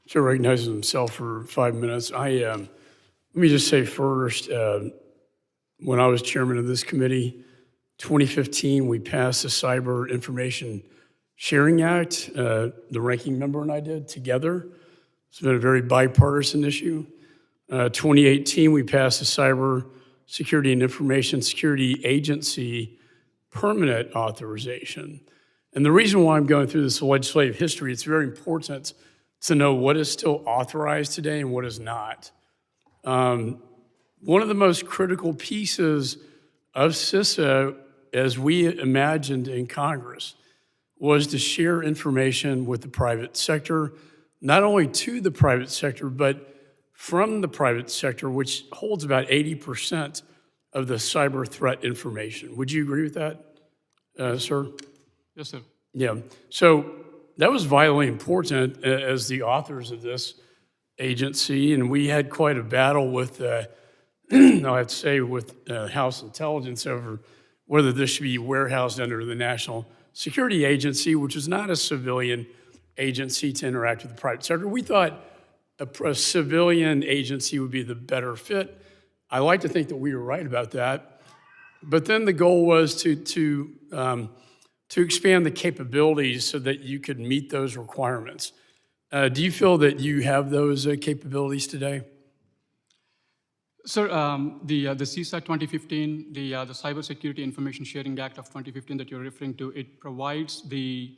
Chair recognizes himself for 5 minutes. Let me just say first, when I was chairman of this committee, 2015, we passed the Cyber Information Sharing Act, the ranking member and I did together. It's been a very bipartisan issue. 2018, we passed the Cybersecurity and Information Security Agency permanent authorization. And the reason why I'm going through this legislative history, it's very important to know what is still authorized today and what is not. One of the most critical pieces of CISA, as we imagined in Congress, was to share information with the private sector, not only to the private sector, but from the private sector, which holds about 80% of the cyber threat information. Would you agree with that, sir? Yes, sir. Yeah, so that was vitally important as the authors of this agency, and we had quite a battle with, I have to say, with House Intelligence over whether this should be warehoused under the National Security Agency, which is not a civilian agency to interact with the private sector. We thought a civilian agency would be the better fit. I like to think that we were right about that. But then the goal was to expand the capabilities so that you could meet those requirements. Do you feel that you have those capabilities today? Sir, the CISA 2015, the Cybersecurity Information Sharing Act of 2015 that you're referring to, it provides the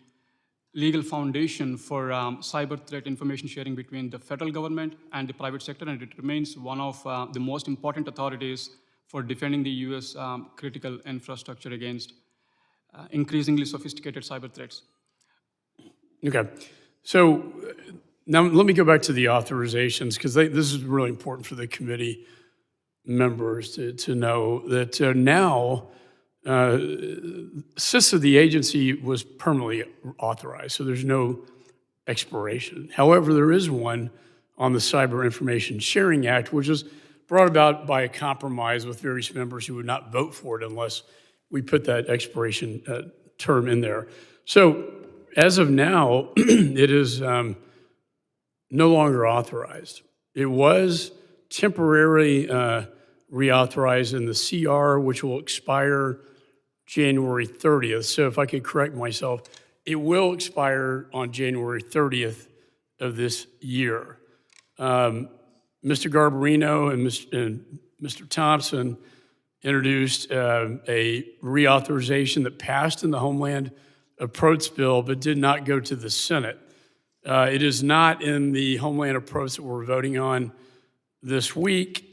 legal foundation for cyber threat information sharing between the federal government and the private sector, and it remains one of the most important authorities for defending the U.S. Critical infrastructure against increasingly sophisticated cyber threats. Okay, so now let me go back to the authorizations, because this is really important for the committee members to know that now CISA, the agency, was permanently authorized, so there's no expiration. However, there is one on the Cyber Information Sharing Act, which was brought about by a compromise with various members who would not vote for it unless we put that expiration term in there. So as of now, it is no longer authorized. It was temporarily reauthorized in the CR, which will expire January 30th. So if I could correct myself, it will expire on January 30th of this year. Mr. Garbarino and Mr. Thompson introduced a reauthorization that passed in the Homeland Approach bill, but did not go to the Senate. It is not in the Homeland Approach that we're voting on this week.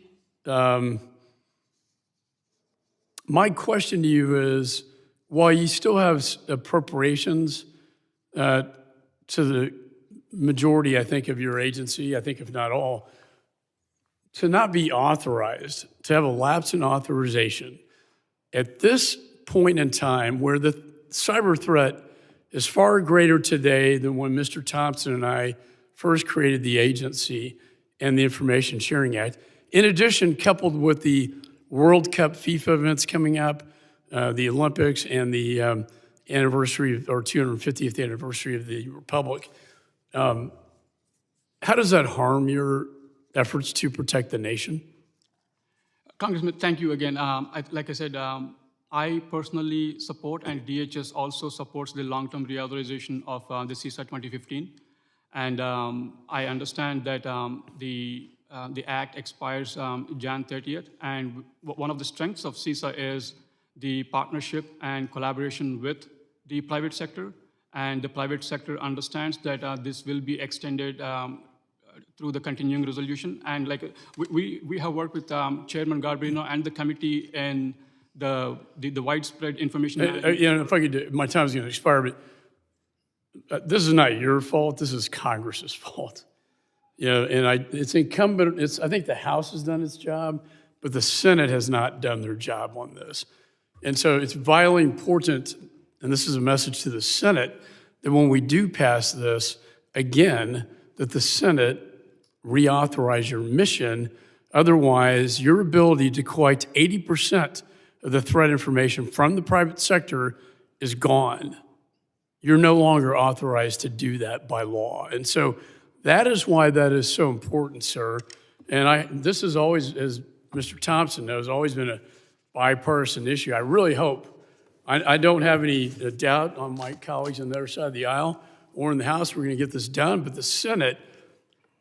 My question to you is, while you still have appropriations to the majority, I think, of your agency, I think if not all, to not be authorized, to have a lapse in authorization at this point in time where the cyber threat is far greater today than when Mr. Thompson and I first created the agency and the Information Sharing Act. In addition, coupled with the World Cup FIFA events coming up, the Olympics, and the anniversary or 250th anniversary of the Republic, how does that harm your efforts to protect the nation? Congressman, thank you again. Like I said, I personally support, and DHS also supports, the long-term reauthorization of the CISA 2015. And I understand that the act expires Jan 30th. And one of the strengths of CISA is the partnership and collaboration with the private sector. And the private sector understands that this will be extended through the continuing resolution. And like we have worked with Chairman Garbarino and the committee in the widespread information. If I could, my time is going to expire, but this is not your fault. This is Congress's fault. And it's incumbent. I think the House has done its job, but the Senate has not done their job on this. And so it's vitally important, and this is a message to the Senate, that when we do pass this, again, that the Senate reauthorize your mission. Otherwise, your ability to collect 80% of the threat information from the private sector is gone. You're no longer authorized to do that by law. And so That is why that is so important, sir. And this is always, as Mr. Thompson knows, always been a bipartisan issue. I really hope, I don't have any doubt on my colleagues on the other side of the aisle or in the House we're going to get this done, but the Senate,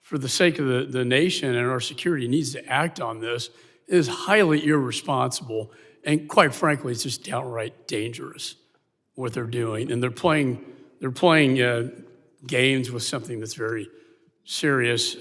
for the sake of the nation and our security, needs to act on this. It is highly irresponsible, and quite frankly, it's just downright dangerous what they're doing. And they're playing games with something that's very serious.